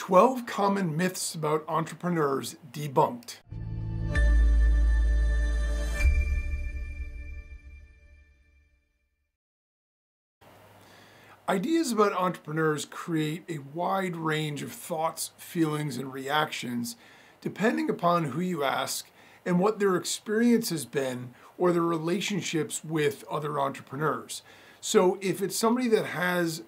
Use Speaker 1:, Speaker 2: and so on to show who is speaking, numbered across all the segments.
Speaker 1: 12 common myths about entrepreneurs debunked. Ideas about entrepreneurs create a wide range of thoughts, feelings, and reactions depending upon who you ask and what their experience has been or their relationships with other entrepreneurs. So if it's somebody that has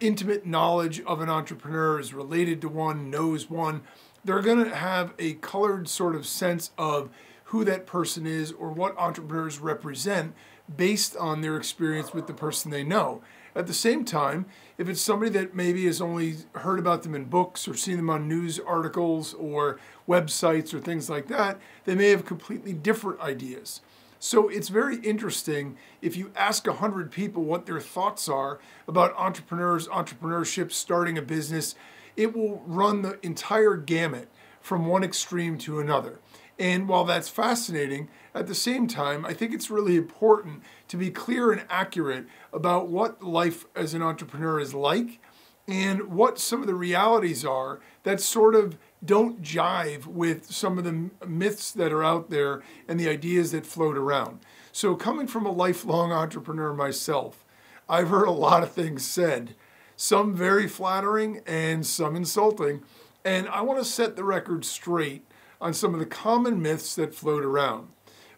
Speaker 1: intimate knowledge of an entrepreneur, is related to one, knows one, they're going to have a colored sort of sense of who that person is or what entrepreneurs represent based on their experience with the person they know. At the same time, if it's somebody that maybe has only heard about them in books or seen them on news articles or websites or things like that, they may have completely different ideas. So it's very interesting if you ask 100 people what their thoughts are about entrepreneurs, entrepreneurship, starting a business, it will run the entire gamut from one extreme to another. And while that's fascinating, at the same time, I think it's really important to be clear and accurate about what life as an entrepreneur is like and what some of the realities are that sort of don't jive with some of the myths that are out there and the ideas that float around. So coming from a lifelong entrepreneur myself, I've heard a lot of things said, some very flattering and some insulting, and I want to set the record straight on some of the common myths that float around,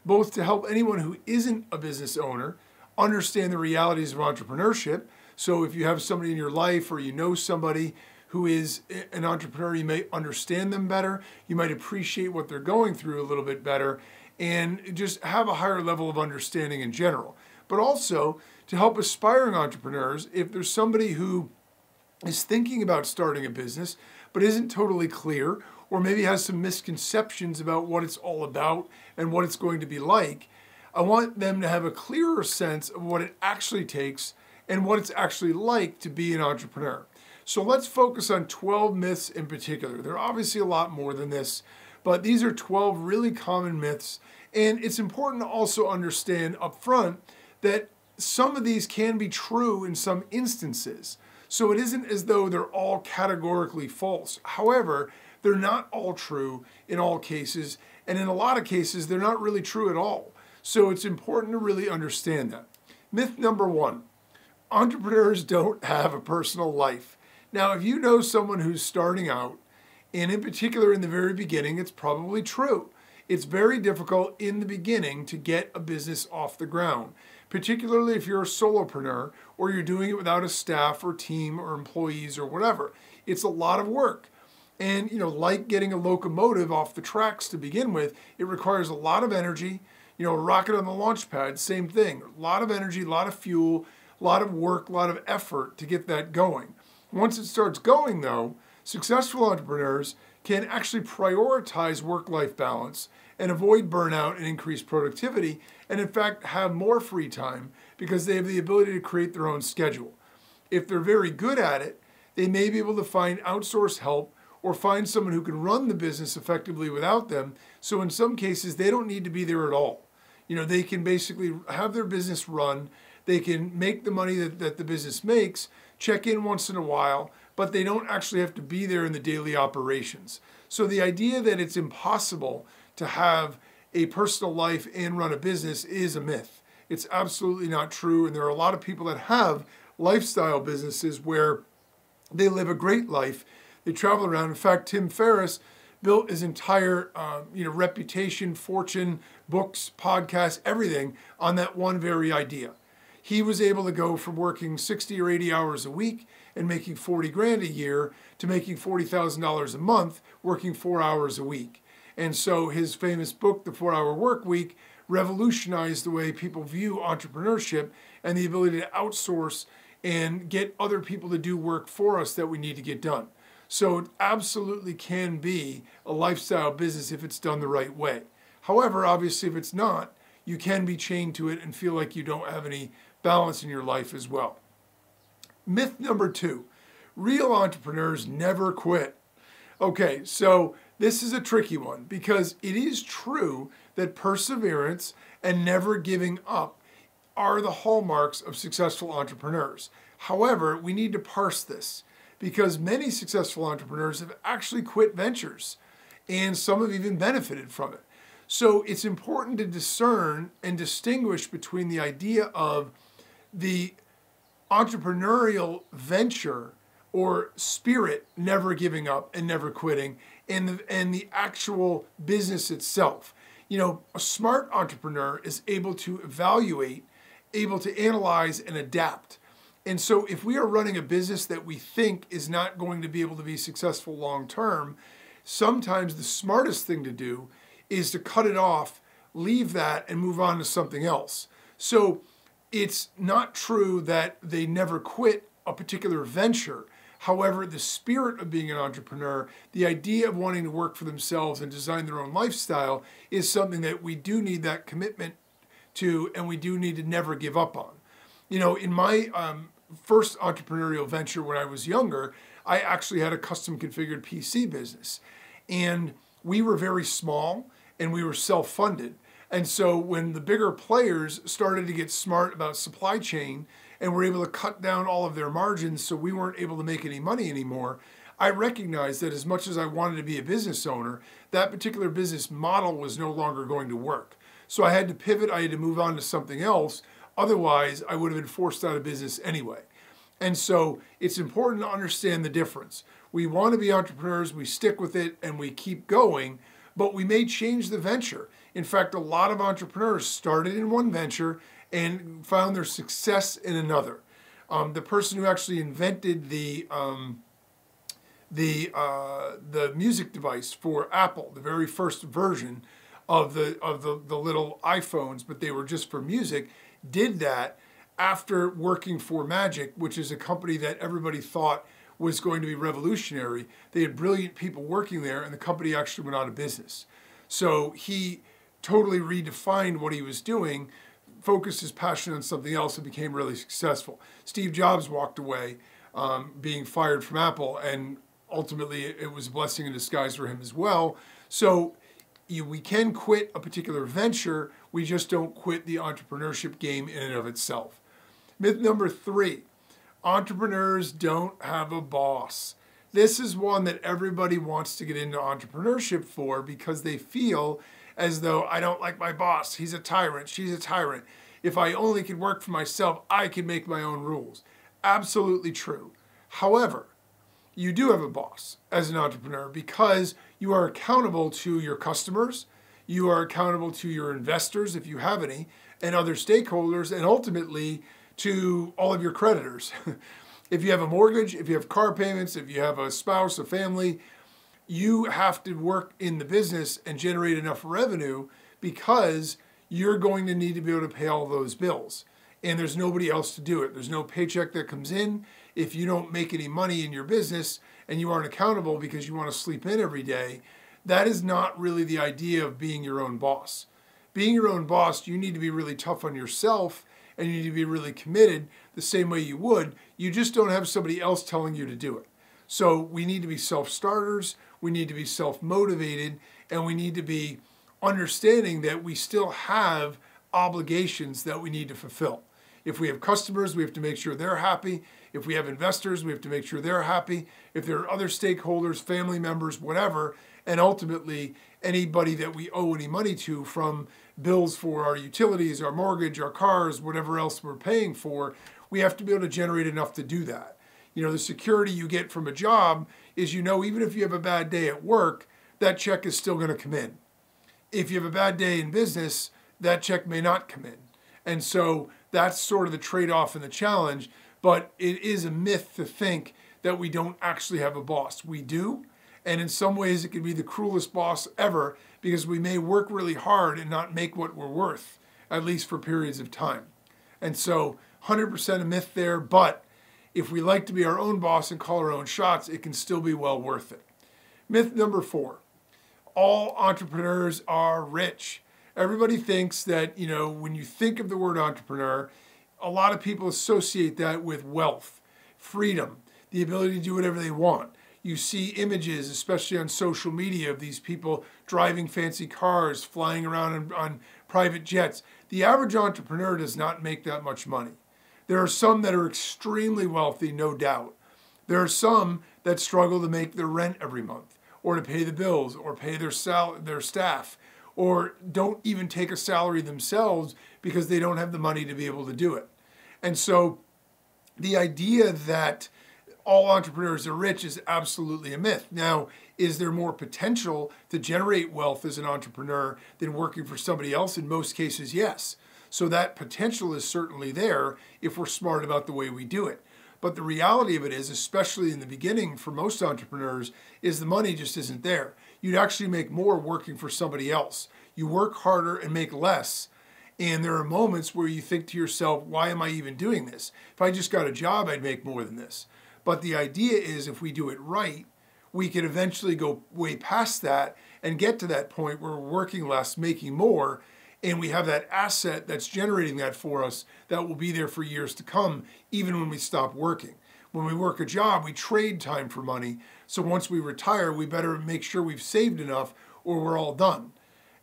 Speaker 1: both to help anyone who isn't a business owner understand the realities of entrepreneurship. So if you have somebody in your life or you know somebody who is an entrepreneur, you may understand them better, you might appreciate what they're going through a little bit better, and just have a higher level of understanding in general. But also to help aspiring entrepreneurs, if there's somebody who is thinking about starting a business but isn't totally clear, or maybe has some misconceptions about what it's all about and what it's going to be like, I want them to have a clearer sense of what it actually takes and what it's actually like to be an entrepreneur. So let's focus on 12 myths in particular. There are obviously a lot more than this, but these are 12 really common myths. And it's important to also understand up front that some of these can be true in some instances. So it isn't as though they're all categorically false. However, they're not all true in all cases, and in a lot of cases, they're not really true at all. So it's important to really understand that. Myth number 1, entrepreneurs don't have a personal life. Now, if you know someone who's starting out, and in particular in the very beginning, it's probably true. It's very difficult in the beginning to get a business off the ground, particularly if you're a solopreneur or you're doing it without a staff or team or employees or whatever. It's a lot of work. And, like getting a locomotive off the tracks to begin with, it requires a lot of energy. A rocket on the launch pad, same thing. A lot of energy, a lot of fuel, a lot of work, a lot of effort to get that going. Once it starts going, though, successful entrepreneurs can actually prioritize work-life balance and avoid burnout and increase productivity, and in fact have more free time because they have the ability to create their own schedule. If they're very good at it, they may be able to find outsourced help or find someone who can run the business effectively without them. So in some cases, they don't need to be there at all. They can basically have their business run. They can make the money that the business makes, check in once in a while, but they don't actually have to be there in the daily operations. So the idea that it's impossible to have a personal life and run a business is a myth. It's absolutely not true. And there are a lot of people that have lifestyle businesses where they live a great life. They travel around. In fact, Tim Ferriss built his entire reputation, fortune, books, podcasts, everything on that one very idea. He was able to go from working 60 or 80 hours a week and making 40 grand a year to making $40,000 a month working 4 hours a week. And so his famous book, The 4-Hour Work Week, revolutionized the way people view entrepreneurship and the ability to outsource and get other people to do work for us that we need to get done. So it absolutely can be a lifestyle business if it's done the right way. However, obviously, if it's not, you can be chained to it and feel like you don't have any balance in your life as well. Myth number 2, real entrepreneurs never quit. Okay, so this is a tricky one because it is true that perseverance and never giving up are the hallmarks of successful entrepreneurs. However, we need to parse this. because many successful entrepreneurs have actually quit ventures, and some have even benefited from it. So it's important to discern and distinguish between the idea of the entrepreneurial venture or spirit, never giving up and never quitting, and the actual business itself. You know, a smart entrepreneur is able to evaluate, able to analyze and adapt. And so if we are running a business that we think is not going to be able to be successful long term, sometimes the smartest thing to do is to cut it off, leave that, and move on to something else. So it's not true that they never quit a particular venture. However, the spirit of being an entrepreneur, the idea of wanting to work for themselves and design their own lifestyle, is something that we do need that commitment to, and we do need to never give up on. You know, in my first entrepreneurial venture when I was younger, I actually had a custom configured PC business. And we were very small and we were self-funded. And so when the bigger players started to get smart about supply chain and were able to cut down all of their margins so we weren't able to make any money anymore, I recognized that as much as I wanted to be a business owner, that particular business model was no longer going to work. So I had to pivot, I had to move on to something else. Otherwise, I would have been forced out of business anyway. And so it's important to understand the difference. We want to be entrepreneurs, we stick with it, and we keep going, but we may change the venture. In fact, a lot of entrepreneurs started in one venture and found their success in another. The person who actually invented the music device for Apple, the very first version of the little iPhones, but they were just for music, did that after working for Magic, which is a company that everybody thought was going to be revolutionary. They had brilliant people working there, and the company actually went out of business. So he totally redefined what he was doing, focused his passion on something else, and became really successful. Steve Jobs walked away, being fired from Apple, and ultimately it was a blessing in disguise for him as well. So we can quit a particular venture, we just don't quit the entrepreneurship game in and of itself. Myth number 3, entrepreneurs don't have a boss. This is one that everybody wants to get into entrepreneurship for because they feel as though, I don't like my boss, he's a tyrant, she's a tyrant. If I only could work for myself, I could make my own rules. Absolutely true. However, you do have a boss as an entrepreneur because you are accountable to your customers, you are accountable to your investors, if you have any, and other stakeholders, and ultimately to all of your creditors. If you have a mortgage, if you have car payments, if you have a spouse, a family, you have to work in the business and generate enough revenue because you're going to need to be able to pay all those bills. And there's nobody else to do it. There's no paycheck that comes in. If you don't make any money in your business and you aren't accountable because you want to sleep in every day, that is not really the idea of being your own boss. Being your own boss, you need to be really tough on yourself and you need to be really committed the same way you would. You just don't have somebody else telling you to do it. So we need to be self-starters, we need to be self-motivated, and we need to be understanding that we still have obligations that we need to fulfill. If we have customers, we have to make sure they're happy. If we have investors, we have to make sure they're happy. If there are other stakeholders, family members, whatever, and ultimately anybody that we owe any money to, from bills for our utilities, our mortgage, our cars, whatever else we're paying for, we have to be able to generate enough to do that. You know, the security you get from a job is, you know, even if you have a bad day at work, that check is still going to come in. If you have a bad day in business, that check may not come in. And so that's sort of the trade-off and the challenge, but it is a myth to think that we don't actually have a boss. We do, and in some ways it can be the cruelest boss ever because we may work really hard and not make what we're worth, at least for periods of time. And so 100% a myth there, but if we like to be our own boss and call our own shots, it can still be well worth it. Myth number 4, all entrepreneurs are rich. Everybody thinks that, you know, when you think of the word entrepreneur, a lot of people associate that with wealth, freedom, the ability to do whatever they want. You see images, especially on social media, of these people driving fancy cars, flying around on private jets. The average entrepreneur does not make that much money. There are some that are extremely wealthy, no doubt, There are some that struggle to make their rent every month, or to pay the bills, or pay their staff, or don't even take a salary themselves because they don't have the money to be able to do it. And so the idea that all entrepreneurs are rich is absolutely a myth. Now, is there more potential to generate wealth as an entrepreneur than working for somebody else? In most cases, yes. So that potential is certainly there if we're smart about the way we do it. But the reality of it is, especially in the beginning for most entrepreneurs, is the money just isn't there. You'd actually make more working for somebody else. You work harder and make less. And there are moments where you think to yourself, why am I even doing this? If I just got a job, I'd make more than this. But the idea is, if we do it right, we can eventually go way past that and get to that point where we're working less, making more, and we have that asset that's generating that for us that will be there for years to come, even when we stop working. When we work a job, we trade time for money. So once we retire, we better make sure we've saved enough or we're all done.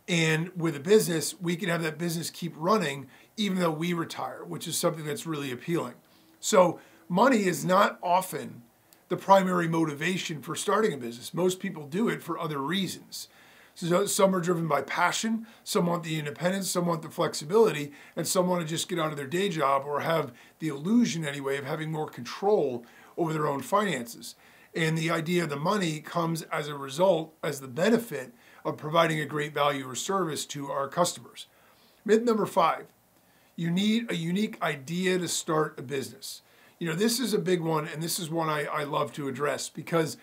Speaker 1: And with a business, we can have that business keep running even though we retire, which is something that's really appealing. So money is not often the primary motivation for starting a business. Most people do it for other reasons. So some are driven by passion, some want the independence, some want the flexibility, and some want to just get out of their day job or have the illusion anyway of having more control over their own finances. And the idea of the money comes as a result, as the benefit of providing a great value or service to our customers. Myth number 5, you need a unique idea to start a business. You know, this is a big one, and this is one I love to address because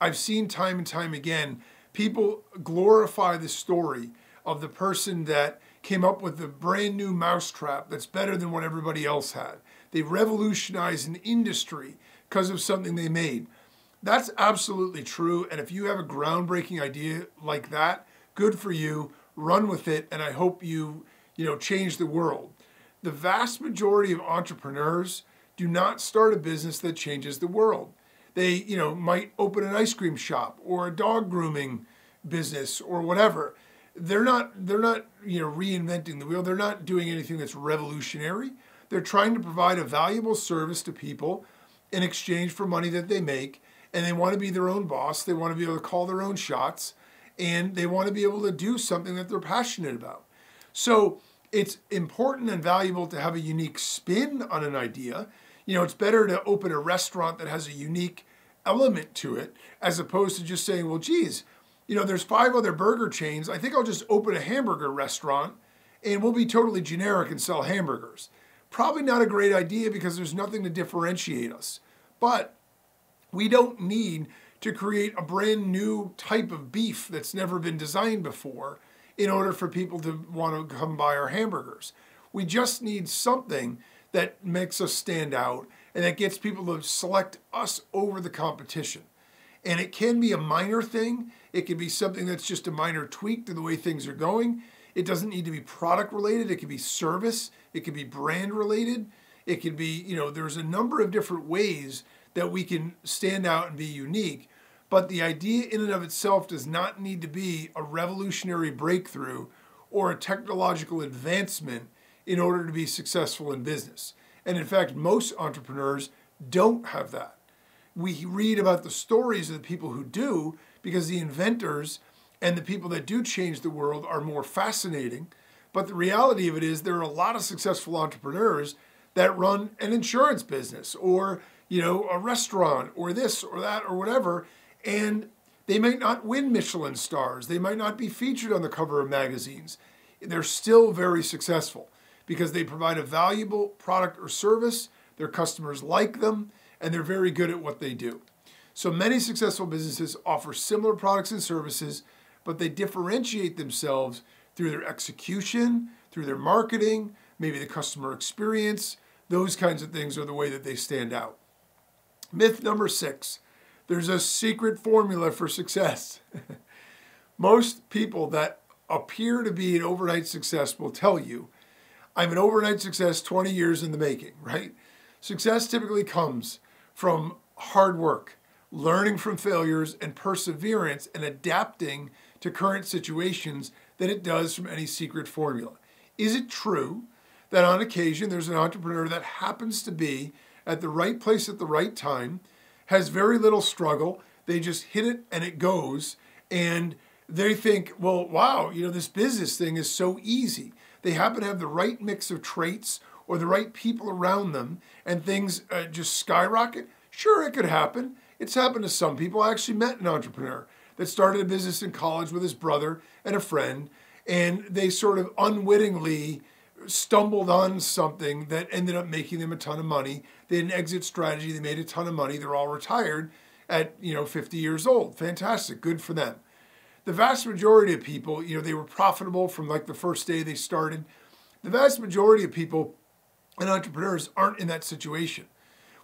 Speaker 1: I've seen time and time again, people glorify the story of the person that came up with the brand new mousetrap that's better than what everybody else had. They revolutionized an industry because of something they made. That's absolutely true, and if you have a groundbreaking idea like that, good for you, run with it, and I hope you change the world. The vast majority of entrepreneurs do not start a business that changes the world. They, might open an ice cream shop or a dog grooming business or whatever. They're not, reinventing the wheel. They're not doing anything that's revolutionary. They're trying to provide a valuable service to people in exchange for money that they make, and they want to be their own boss. They want to be able to call their own shots, and they want to be able to do something that they're passionate about. So it's important and valuable to have a unique spin on an idea. It's better to open a restaurant that has a unique element to it as opposed to just saying, well, geez, there's 5 other burger chains. I think I'll just open a hamburger restaurant and we'll be totally generic and sell hamburgers. Probably not a great idea because there's nothing to differentiate us. But we don't need to create a brand new type of beef that's never been designed before in order for people to want to come buy our hamburgers. We just need something that makes us stand out and that gets people to select us over the competition. And it can be a minor thing. It can be something that's just a minor tweak to the way things are going. It doesn't need to be product related. It can be service. It can be brand related. It can be, there's a number of different ways that we can stand out and be unique. But the idea in and of itself does not need to be a revolutionary breakthrough or a technological advancement in order to be successful in business. And in fact, most entrepreneurs don't have that. We read about the stories of the people who do because the inventors and the people that do change the world are more fascinating. But the reality of it is there are a lot of successful entrepreneurs that run an insurance business or, a restaurant or this or that or whatever, and they might not win Michelin stars. They might not be featured on the cover of magazines. They're still very successful because they provide a valuable product or service, their customers like them, and they're very good at what they do. So many successful businesses offer similar products and services, but they differentiate themselves through their execution, through their marketing, maybe the customer experience. Those kinds of things are the way that they stand out. Myth number 6, there's a secret formula for success. Most people that appear to be an overnight success will tell you, I'm an overnight success 20 years in the making, right? Success typically comes from hard work, learning from failures, and perseverance and adapting to current situations than it does from any secret formula. Is it true that on occasion there's an entrepreneur that happens to be at the right place at the right time, has very little struggle. They just hit it and it goes. And they think, well, wow, this business thing is so easy. They happen to have the right mix of traits or the right people around them, and things just skyrocket. Sure, it could happen. It's happened to some people. I actually met an entrepreneur that started a business in college with his brother and a friend, and they sort of unwittingly stumbled on something that ended up making them a ton of money. They had an exit strategy. They made a ton of money. They're all retired at 50 years old. Fantastic. Good for them. The vast majority of people, they were profitable from like the first day they started. The vast majority of people and entrepreneurs aren't in that situation.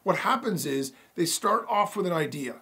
Speaker 1: What happens is they start off with an idea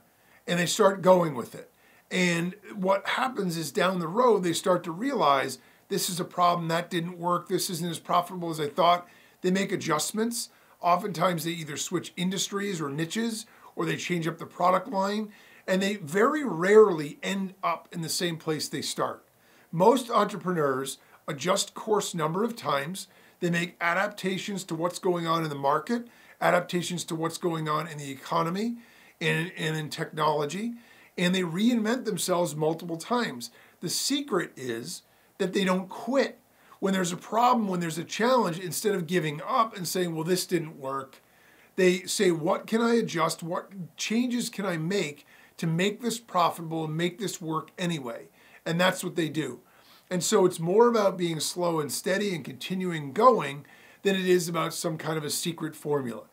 Speaker 1: and they start going with it. And what happens is down the road, they start to realize this is a problem, that didn't work, this isn't as profitable as I thought. They make adjustments. Oftentimes they either switch industries or niches, or they change up the product line, and they very rarely end up in the same place they start. Most entrepreneurs adjust course number of times. They make adaptations to what's going on in the market, adaptations to what's going on in the economy and in technology, and they reinvent themselves multiple times. The secret is that they don't quit. When there's a problem, when there's a challenge, instead of giving up and saying, well, this didn't work, they say, what can I adjust? What changes can I make to make this profitable and make this work anyway? And that's what they do. And so it's more about being slow and steady and continuing going than it is about some kind of a secret formula.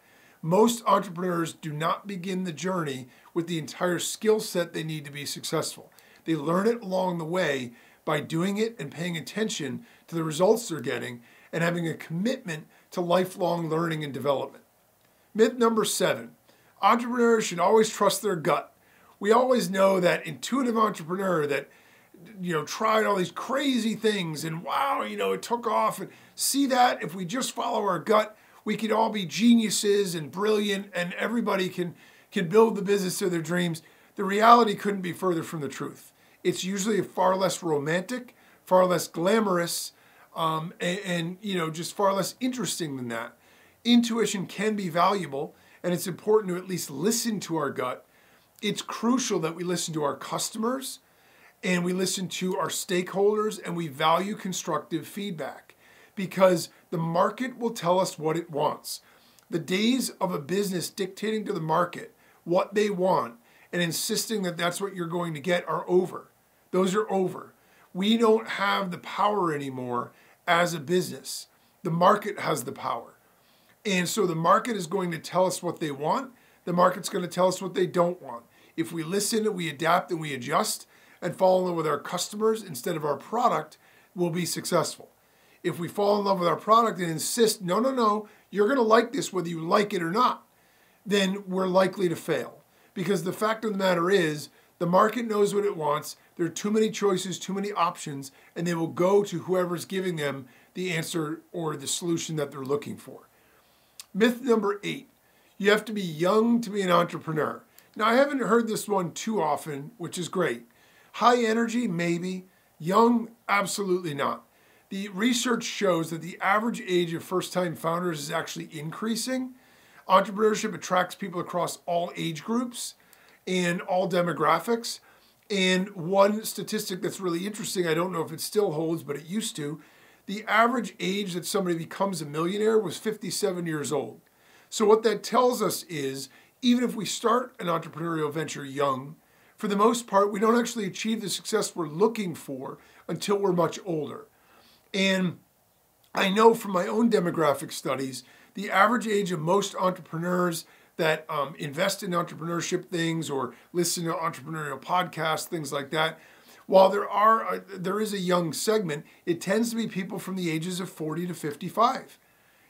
Speaker 1: Most entrepreneurs do not begin the journey with the entire skill set they need to be successful. They learn it along the way by doing it and paying attention to the results they're getting and having a commitment to lifelong learning and development. Myth number 7, entrepreneurs should always trust their gut. We always know that intuitive entrepreneur that tried all these crazy things and wow, it took off, and see that if we just follow our gut, we could all be geniuses and brilliant and everybody can build the business of their dreams. The reality couldn't be further from the truth. It's usually far less romantic, far less glamorous, and just far less interesting than that. Intuition can be valuable, and it's important to at least listen to our gut. It's crucial that we listen to our customers and we listen to our stakeholders and we value constructive feedback, because the market will tell us what it wants. The days of a business dictating to the market what they want and insisting that that's what you're going to get are over. Those are over. We don't have the power anymore as a business. The market has the power. And so the market is going to tell us what they want. The market's going to tell us what they don't want. If we listen, we adapt, and we adjust and fall in love with our customers instead of our product, we'll be successful. If we fall in love with our product and insist, no, you're going to like this whether you like it or not, then we're likely to fail. Because the fact of the matter is, the market knows what it wants. There are too many choices, too many options, and they will go to whoever's giving them the answer or the solution that they're looking for. Myth number 8, you have to be young to be an entrepreneur. Now, I haven't heard this one too often, which is great. High energy, maybe. Young, absolutely not. The research shows that the average age of first-time founders is actually increasing. Entrepreneurship attracts people across all age groups and all demographics. And one statistic that's really interesting, I don't know if it still holds, but it used to, the average age that somebody becomes a millionaire was 57 years old. So what that tells us is, even if we start an entrepreneurial venture young, for the most part, we don't actually achieve the success we're looking for until we're much older. And I know from my own demographic studies, the average age of most entrepreneurs that invest in entrepreneurship things or listen to entrepreneurial podcasts, things like that, while there is a young segment, it tends to be people from the ages of 40 to 55.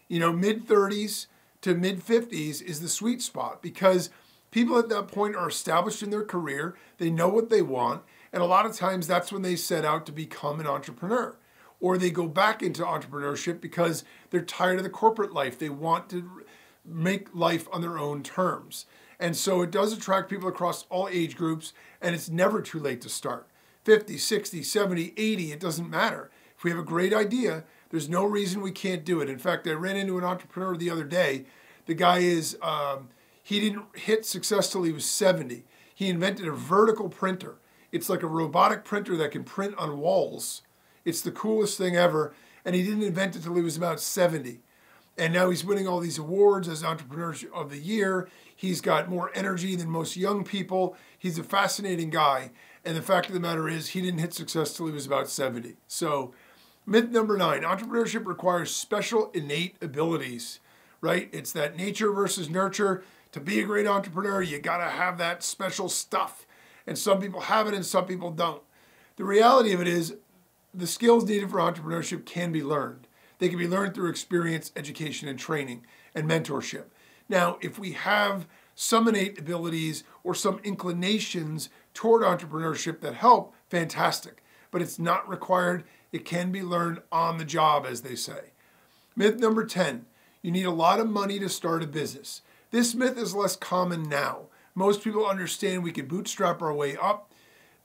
Speaker 1: Mid-30s to mid-50s is the sweet spot, because people at that point are established in their career, they know what they want, and a lot of times that's when they set out to become an entrepreneur. Or they go back into entrepreneurship because they're tired of the corporate life. They want to make life on their own terms. And so it does attract people across all age groups, and it's never too late to start. 50, 60, 70, 80, it doesn't matter. If we have a great idea, there's no reason we can't do it. In fact, I ran into an entrepreneur the other day. The guy He didn't hit success till he was 70. He invented a vertical printer. It's like a robotic printer that can print on walls. It's the coolest thing ever. And he didn't invent it till he was about 70. And now he's winning all these awards as Entrepreneur of the Year. He's got more energy than most young people. He's a fascinating guy. And the fact of the matter is, he didn't hit success till he was about 70. So, myth number 9, entrepreneurship requires special innate abilities, right? It's that nature versus nurture. To be a great entrepreneur, you got to have that special stuff. And some people have it and some people don't. The reality of it is, the skills needed for entrepreneurship can be learned. They can be learned through experience, education, and training, and mentorship. Now, if we have some innate abilities or some inclinations toward entrepreneurship that help, fantastic. But it's not required. It can be learned on the job, as they say. Myth number 10, you need a lot of money to start a business. This myth is less common now. Most people understand we can bootstrap our way up.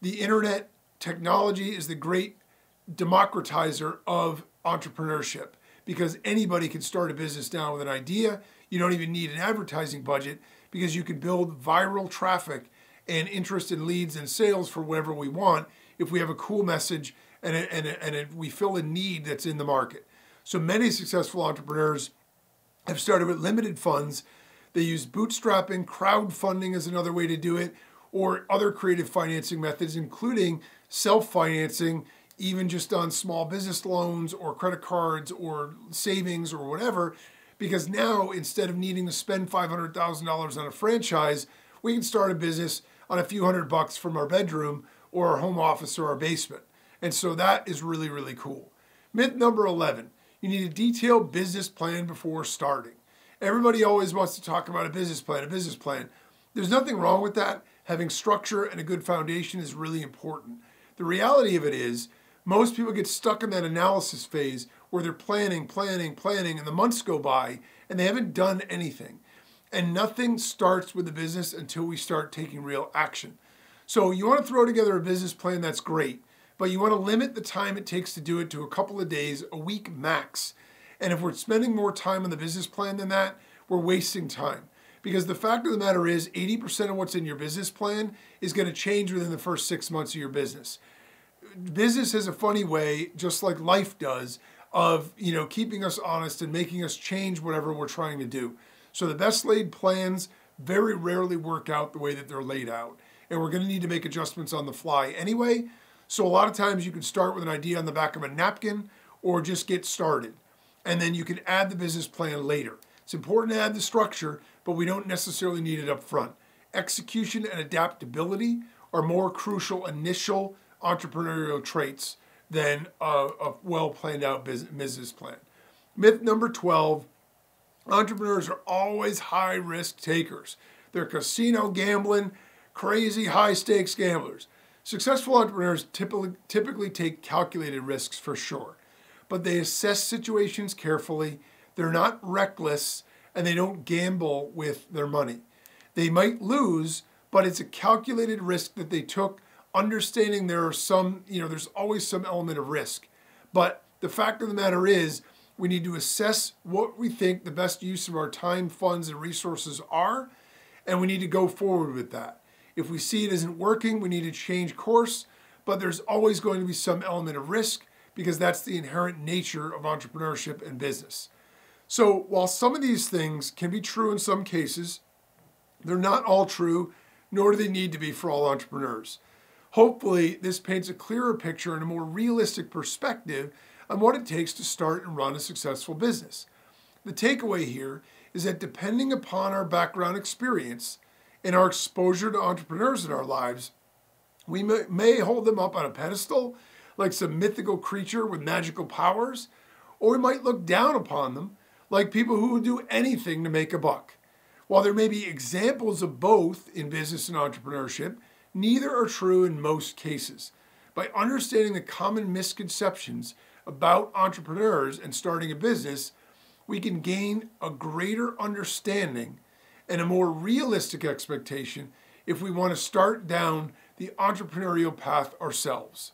Speaker 1: The internet technology is the great democratizer of entrepreneurship because anybody can start a business now with an idea. You don't even need an advertising budget because you can build viral traffic and interest in leads and sales for whatever we want if we have a cool message and we fill a need that's in the market. So many successful entrepreneurs have started with limited funds. They use bootstrapping, crowdfunding is another way to do it, or other creative financing methods, including self-financing, even just on small business loans or credit cards or savings or whatever, because now instead of needing to spend $500,000 on a franchise, we can start a business on a few $100 from our bedroom or our home office or our basement. And so that is really, really cool. Myth number 11, you need a detailed business plan before starting. Everybody always wants to talk about a business plan, a business plan. There's nothing wrong with that. Having structure and a good foundation is really important. The reality of it is, most people get stuck in that analysis phase where they're planning, and the months go by and they haven't done anything. And nothing starts with a business until we start taking real action. So you want to throw together a business plan, that's great, but you want to limit the time it takes to do it to a couple of days, a week max. And if we're spending more time on the business plan than that, we're wasting time. Because the fact of the matter is, 80% of what's in your business plan is going to change within the first 6 months of your business. Business has a funny way, just like life does, of keeping us honest and making us change whatever we're trying to do. So the best laid plans very rarely work out the way that they're laid out. And we're going to need to make adjustments on the fly anyway. So a lot of times you can start with an idea on the back of a napkin or just get started. And then you can add the business plan later. It's important to add the structure, but we don't necessarily need it up front. Execution and adaptability are more crucial initial entrepreneurial traits than a well-planned out business plan. Myth number 12, entrepreneurs are always high-risk takers. They're casino gambling, crazy high-stakes gamblers. Successful entrepreneurs typically take calculated risks for sure, but they assess situations carefully, they're not reckless, and they don't gamble with their money. They might lose, but it's a calculated risk that they took, understanding there are there's always some element of risk. But the fact of the matter is, we need to assess what we think the best use of our time, funds, and resources are, and we need to go forward with that. If we see it isn't working, we need to change course, but there's always going to be some element of risk because that's the inherent nature of entrepreneurship and business. So while some of these things can be true in some cases, they're not all true, nor do they need to be for all entrepreneurs. Hopefully, this paints a clearer picture and a more realistic perspective on what it takes to start and run a successful business. The takeaway here is that depending upon our background experience and our exposure to entrepreneurs in our lives, we may hold them up on a pedestal like some mythical creature with magical powers, or we might look down upon them like people who would do anything to make a buck. While there may be examples of both in business and entrepreneurship, neither are true in most cases. By understanding the common misconceptions about entrepreneurs and starting a business, we can gain a greater understanding and a more realistic expectation if we want to start down the entrepreneurial path ourselves.